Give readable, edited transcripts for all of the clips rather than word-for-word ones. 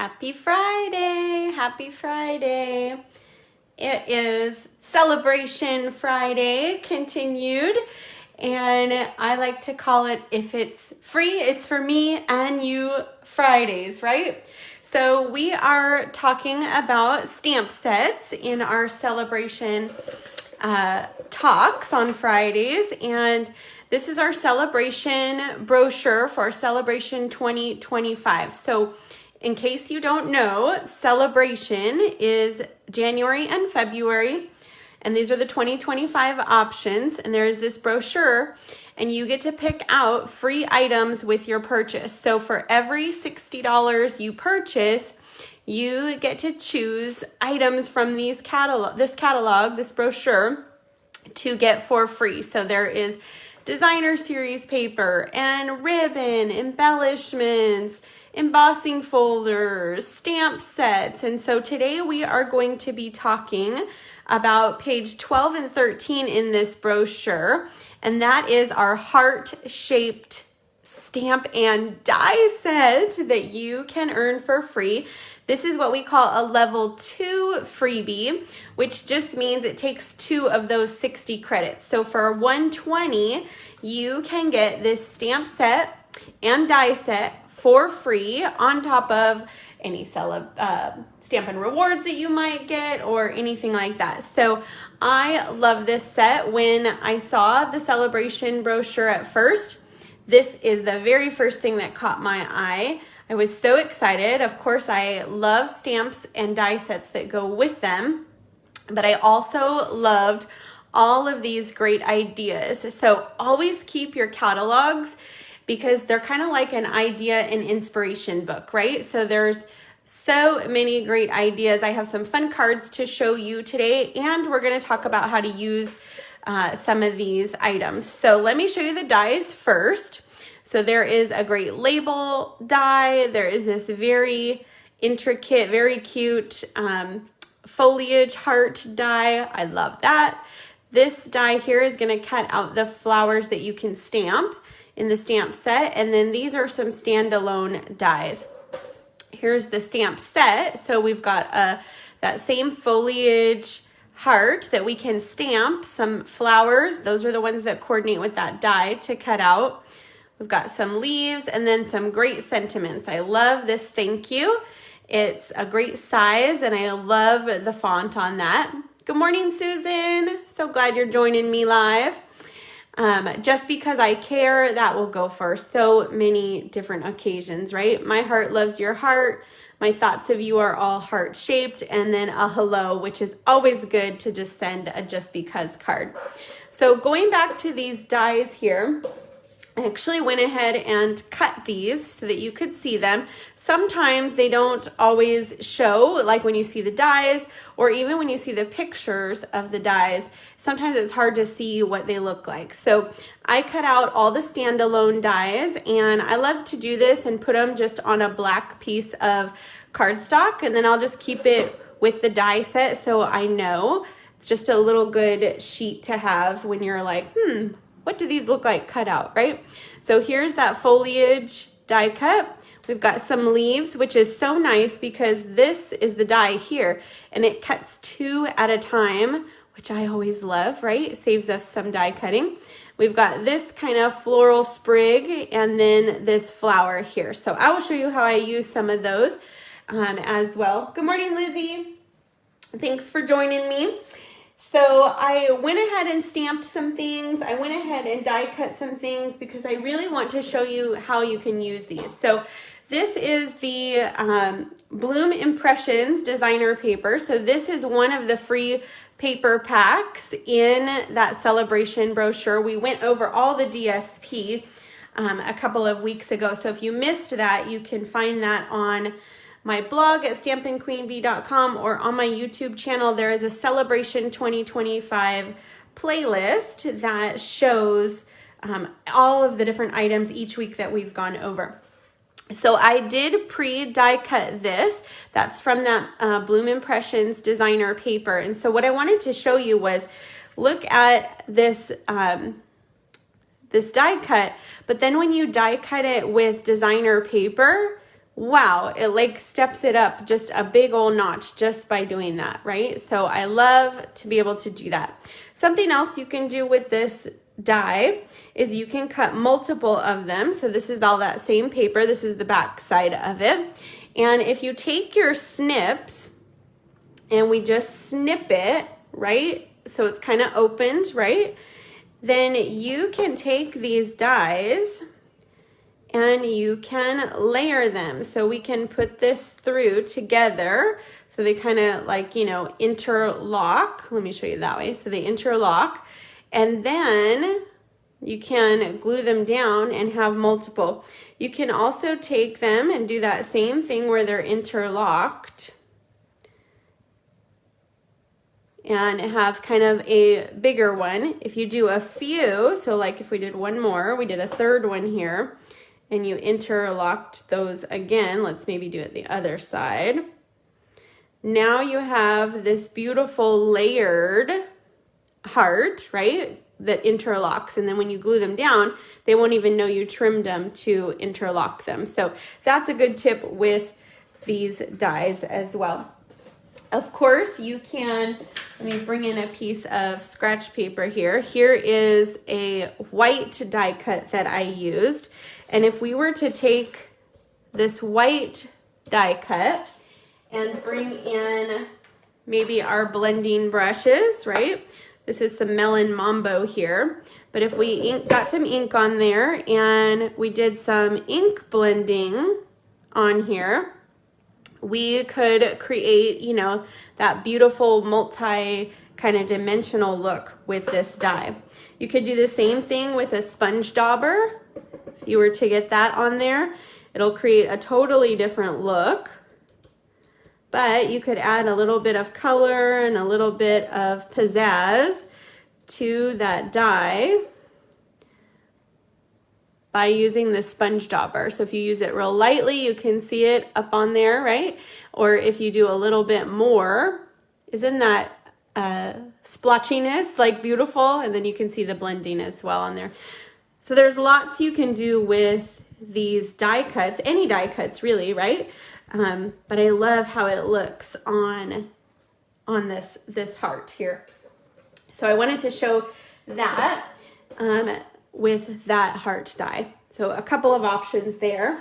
Happy Friday, happy Friday. It is Celebration Friday continued, and I like to call it, if it's free, it's for me and you Fridays, right? So we are talking about stamp sets in our celebration talks on Fridays, and this is our celebration brochure for Celebration 2025. So in case you don't know, Celebration is January and February, and these are the 2025 options, and there is this brochure, and you get to pick out free items with your purchase. So for every $60 you purchase, you get to choose items from this catalog, this brochure, to get for free. So there is designer series paper and ribbon, embellishments, embossing folders, stamp sets. And so today we are going to be talking about page 12 and 13 in this brochure, and that is our heart-shaped stamp and die set that you can earn for free. This is what we call a level 2 freebie, which just means it takes 2 of those 60 credits. So for 120, you can get this stamp set and die set for free on top of any Stampin' rewards that you might get or anything like that. So I love this set. When I saw the celebration brochure at first, this is the very first thing that caught my eye. I was so excited. Of course, I love stamps and die sets that go with them, but I also loved all of these great ideas. So always keep your catalogs, because they're kind of like an idea and inspiration book, right? So there's so many great ideas. I have some fun cards to show you today, and we're going to talk about how to use some of these items. So let me show you the dies first. So there is a great label die. There is this very intricate, very cute foliage heart die. I love that. This die here is going to cut out the flowers that you can stamp in the stamp set. And then these are some standalone dies. Here's the stamp set. So we've got that same foliage heart that we can stamp, some flowers. Those are the ones that coordinate with that die to cut out. We've got some leaves and then some great sentiments. I love this thank you. It's a great size, and I love the font on that. Good morning, Susan. So glad you're joining me live. Just because I care, that will go for so many different occasions, right? My heart loves your heart. My thoughts of you are all heart-shaped, and then a hello, which is always good to just send a just because card. So going back to these dies here, I actually went ahead and cut these so that you could see them. Sometimes they don't always show, like when you see the dies, or even when you see the pictures of the dies, sometimes it's hard to see what they look like. So I cut out all the standalone dies, and I love to do this and put them just on a black piece of cardstock, and then I'll just keep it with the die set so I know. It's just a little good sheet to have when you're like, what do these look like cut out, right? So here's that foliage die cut. We've got some leaves, which is so nice because this is the die here, and it cuts 2 at a time, which I always love, right? It saves us some die cutting. We've got this kind of floral sprig and then this flower here. So I will show you how I use some of those as well. Good morning, Lizzie. Thanks for joining me. So I went ahead and stamped some things. I went ahead and die cut some things because I really want to show you how you can use these. So this is the Bloom Impressions designer paper. So this is one of the free paper packs in that celebration brochure. We went over all the DSP a couple of weeks ago. So if you missed that, you can find that on my blog at stampinqueenbee.com or on my YouTube channel. There is a Celebration 2025 playlist that shows all of the different items each week that we've gone over. So I did pre-die cut this. That's from that Bloom Impressions designer paper. And so what I wanted to show you was, look at this this die cut, but then when you die cut it with designer paper, wow, it like steps it up just a big old notch just by doing that, right? So I love to be able to do that. Something else you can do with this die is you can cut multiple of them. So this is all that same paper. This is the back side of it. And if you take your snips and we just snip it, right? So it's kind of opened, right? Then you can take these dies and you can layer them. So we can put this through together. So they kind of like, you know, interlock. Let me show you that way. So they interlock. And then you can glue them down and have multiple. You can also take them and do that same thing where they're interlocked and have kind of a bigger one. If you do a few, so like if we did one more, we did a third one here, and you interlocked those again. Let's maybe do it the other side. Now you have this beautiful layered heart, right? That interlocks, and then when you glue them down, they won't even know you trimmed them to interlock them. So that's a good tip with these dies as well. Of course, you can, let me bring in a piece of scratch paper here. Here is a white die cut that I used. And if we were to take this white die cut and bring in maybe our blending brushes, right? This is some Melon Mambo here. But if we got some ink on there and we did some ink blending on here, we could create, you know, that beautiful multi kind of dimensional look with this die. You could do the same thing with a sponge dauber. If you were to get that on there, it'll create a totally different look. But you could add a little bit of color and a little bit of pizzazz to that die by using the sponge dauber. So if you use it real lightly, you can see it up on there, right? Or if you do a little bit more, isn't that splotchiness like beautiful? And then you can see the blending as well on there. So there's lots you can do with these die cuts, any die cuts really, right? But I love how it looks on this heart here. So I wanted to show that with that heart die. So a couple of options there.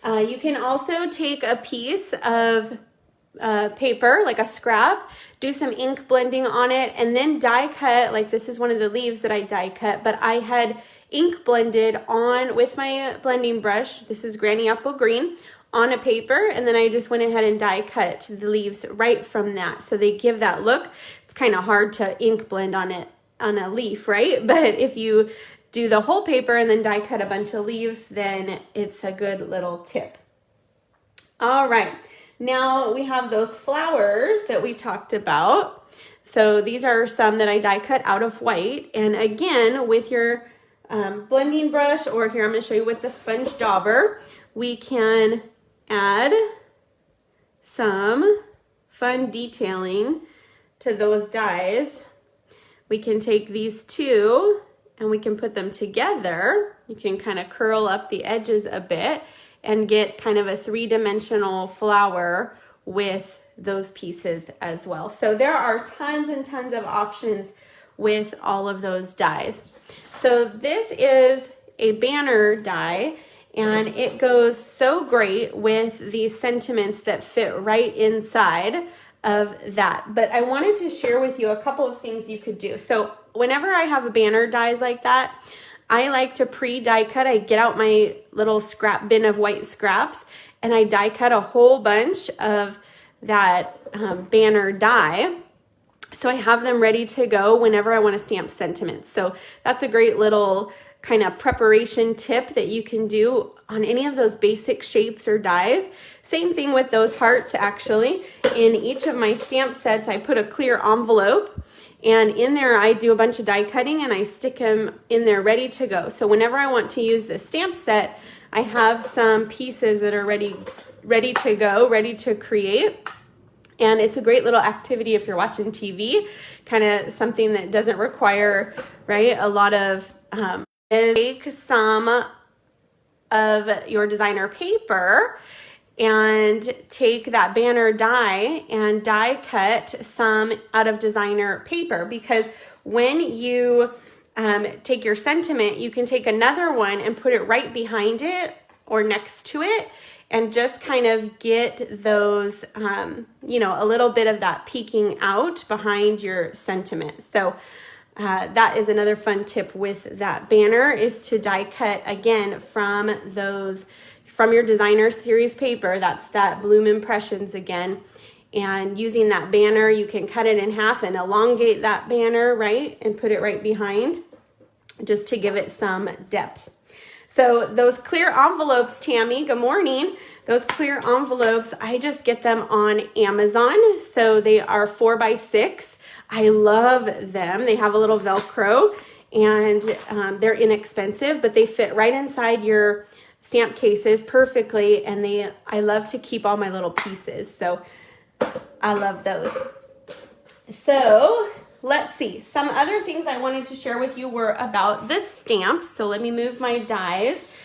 You can also take a piece of paper, like a scrap, do some ink blending on it, and then die cut, like this is one of the leaves that I die cut, but I had ink blended on with my blending brush. This is Granny Apple Green on a paper, and then I just went ahead and die cut the leaves right from that. So they give that look. It's kind of hard to ink blend on it on a leaf, right? But if you do the whole paper and then die cut a bunch of leaves, then it's a good little tip. All right, now we have those flowers that we talked about. So these are some that I die cut out of white. And again, with your blending brush, or here I'm going to show you with the sponge dauber, we can add some fun detailing to those dies. We can take these two and we can put them together. You can kind of curl up the edges a bit and get kind of a three-dimensional flower with those pieces as well. So there are tons and tons of options with all of those dies. So this is a banner die, and it goes so great with these sentiments that fit right inside of that. But I wanted to share with you a couple of things you could do. So whenever I have banner dies like that, I like to pre-die cut. I get out my little scrap bin of white scraps and I die cut a whole bunch of that banner die. So I have them ready to go whenever I want to stamp sentiments. So that's a great little kind of preparation tip that you can do on any of those basic shapes or dies. Same thing with those hearts actually. In each of my stamp sets, I put a clear envelope, and in there I do a bunch of die cutting and I stick them in there ready to go. So whenever I want to use this stamp set, I have some pieces that are ready to go, ready to create. And it's a great little activity if you're watching TV, kind of something that doesn't require, right, a lot of, take some of your designer paper and take that banner die and die cut some out of designer paper, because when you take your sentiment, you can take another one and put it right behind it or next to it and just kind of get those, a little bit of that peeking out behind your sentiment. So that is another fun tip with that banner, is to die cut again from your designer series paper. That's that Bloom Impressions again. And using that banner, you can cut it in half and elongate that banner, right? And put it right behind, just to give it some depth. So those clear envelopes, Tammy, good morning. Those clear envelopes, I just get them on Amazon. So they are 4x6. I love them. They have a little Velcro, and they're inexpensive, but they fit right inside your stamp cases perfectly. And I love to keep all my little pieces. So I love those. So let's see. Some other things I wanted to share with you were about the stamps. So let me move my dies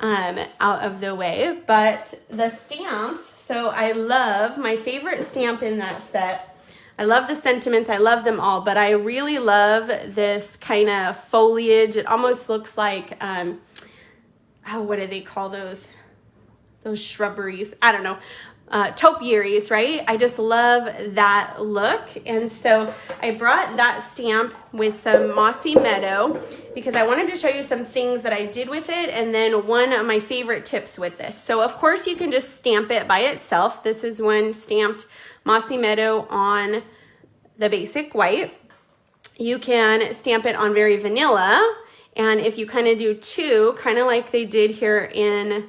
out of the way. But the stamps, so I love my favorite stamp in that set. I love the sentiments. I love them all, but I really love this kind of foliage. It almost looks like, what do they call those? Those shrubberies. I don't know. Topiaries, right? I just love that look. And so I brought that stamp with some Mossy Meadow because I wanted to show you some things that I did with it, and then one of my favorite tips with this. So of course you can just stamp it by itself. This is one stamped Mossy Meadow on the basic white. You can stamp it on Very Vanilla, and if you kind of do two, kind of like they did here in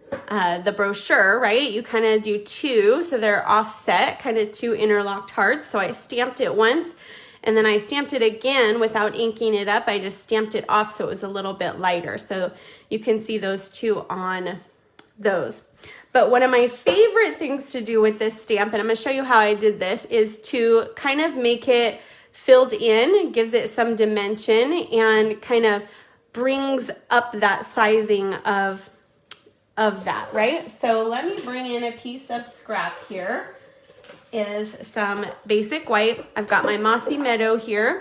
the brochure, right? You kind of do two, so they're offset, kind of two interlocked hearts. So I stamped it once, and then I stamped it again without inking it up. I just stamped it off so it was a little bit lighter. So you can see those two on those. But one of my favorite things to do with this stamp, and I'm going to show you how I did this, is to kind of make it filled in, gives it some dimension, and kind of brings up that sizing of that, right? So let me bring in a piece of scrap here. Is some basic white. I've got my Mossy Meadow here,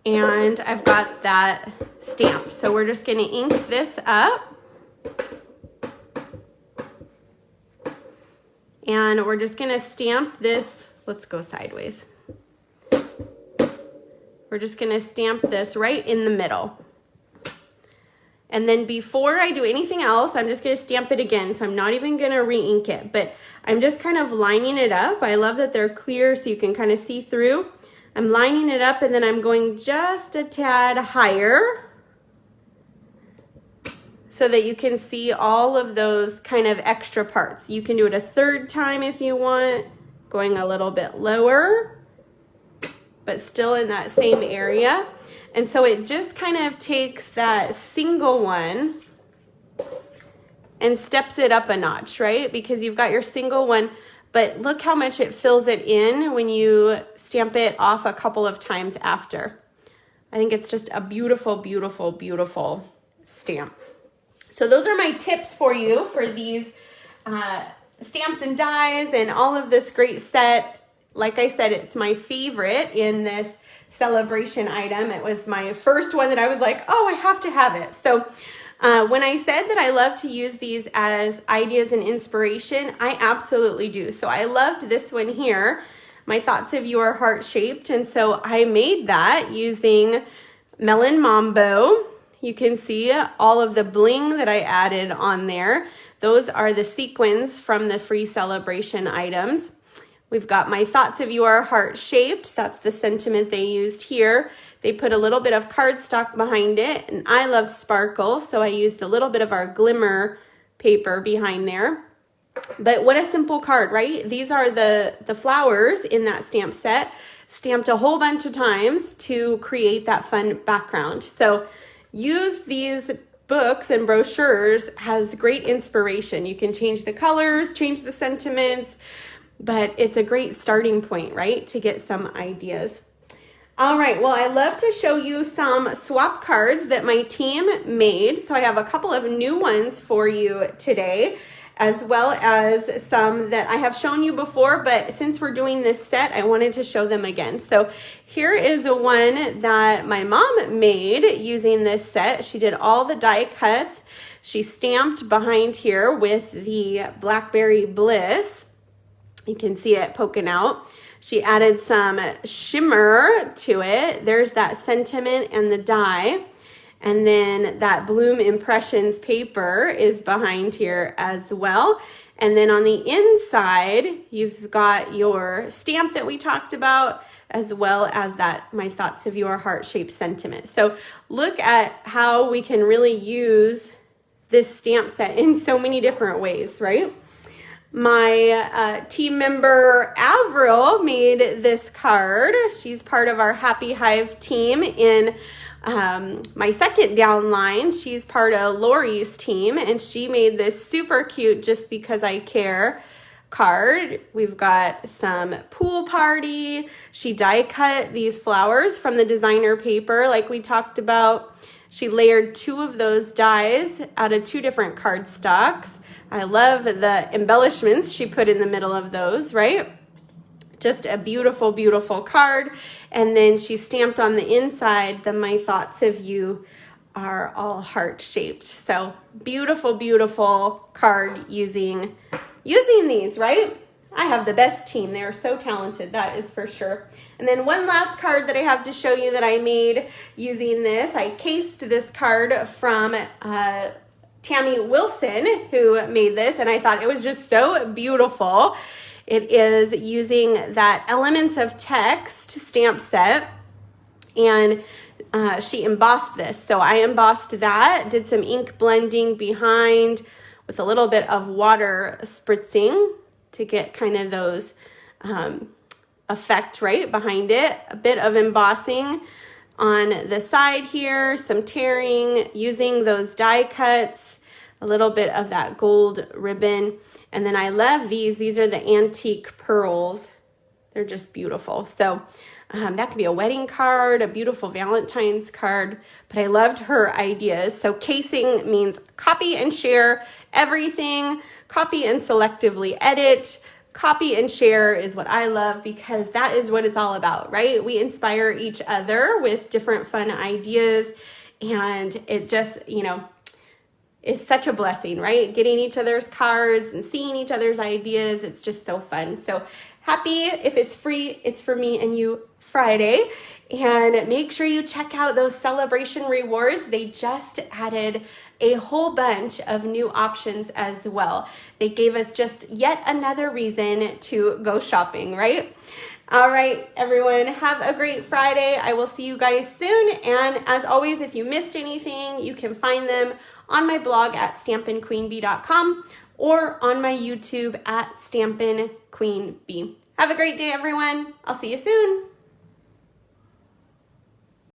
and I've got that stamp. So we're just going to ink this up, and we're just going to stamp this. Let's go sideways. We're just going to stamp this right in the middle. And then before I do anything else, I'm just going to stamp it again. So I'm not even going to re-ink it, but I'm just kind of lining it up. I love that they're clear so you can kind of see through. I'm lining it up, and then I'm going just a tad higher so that you can see all of those kind of extra parts. You can do it a third time if you want, going a little bit lower, but still in that same area. And so it just kind of takes that single one and steps it up a notch, right? Because you've got your single one, but look how much it fills it in when you stamp it off a couple of times after. I think it's just a beautiful, beautiful, beautiful stamp. So those are my tips for you for these stamps and dies and all of this great set. Like I said, it's my favorite in this Sale-A-Bration item. It was my first one that I was like, oh, I have to have it. So when I said that I love to use these as ideas and inspiration, I absolutely do. So I loved this one here. My thoughts of you are heart-shaped. And so I made that using Melon Mambo. You can see all of the bling that I added on there. Those are the sequins from the free Sale-A-Bration items. We've got my thoughts of you are heart-shaped. That's the sentiment they used here. They put a little bit of cardstock behind it, and I love sparkle, so I used a little bit of our glimmer paper behind there. But what a simple card, right? These are the flowers in that stamp set, stamped a whole bunch of times to create that fun background. So use these books and brochures as great inspiration. You can change the colors, change the sentiments, but it's a great starting point, right, to get some ideas. All right, well, I love to show you some swap cards that my team made. So I have a couple of new ones for you today, as well as some that I have shown you before, but since we're doing this set, I wanted to show them again. So here is one that my mom made using this set. She did all the die cuts. She stamped behind here with the Blackberry Bliss. You can see it poking out. She added some shimmer to it. There's that sentiment and the die. And then that Bloom Impressions paper is behind here as well. And then on the inside, you've got your stamp that we talked about, as well as that My Thoughts of Your Heart-Shaped Sentiment. So look at how we can really use this stamp set in so many different ways, right? My team member Avril made this card. She's part of our Happy Hive team in my second down line. She's part of Lori's team, and she made this super cute Just Because I Care card. We've got some pool party. She die cut these flowers from the designer paper like we talked about. She layered 2 of those dies out of 2 different cardstocks. I love the embellishments she put in the middle of those, right? Just a beautiful, beautiful card. And then she stamped on the inside the My Thoughts of You Are All Heart-Shaped. So beautiful, beautiful card using these, right? I have the best team. They are so talented, that is for sure. And then one last card that I have to show you that I made using this. I cased this card from Tammy Wilson, who made this, and I thought it was just so beautiful. It is using that Elements of Text stamp set, and she embossed this. So I embossed that, did some ink blending behind with a little bit of water spritzing to get kind of those effect right behind it. A bit of embossing on the side here, some tearing, using those die cuts, a little bit of that gold ribbon. And then I love these. These are the antique pearls. They're just beautiful. So that could be a wedding card, a beautiful Valentine's card, but I loved her ideas. So casing means copy and share everything, copy and selectively edit. Copy and share is what I love, because that is what it's all about, right? We inspire each other with different fun ideas, and it just, is such a blessing, right? Getting each other's cards and seeing each other's ideas. It's just so fun. So happy, if it's free, it's for me and you Friday. And make sure you check out those celebration rewards. They just added a whole bunch of new options as well. They gave us just yet another reason to go shopping, right? All right, everyone, have a great Friday. I will see you guys soon. And as always, if you missed anything, you can find them on my blog at stampinqueenbee.com or on my YouTube at stampinqueenbee. Have a great day, everyone. I'll see you soon.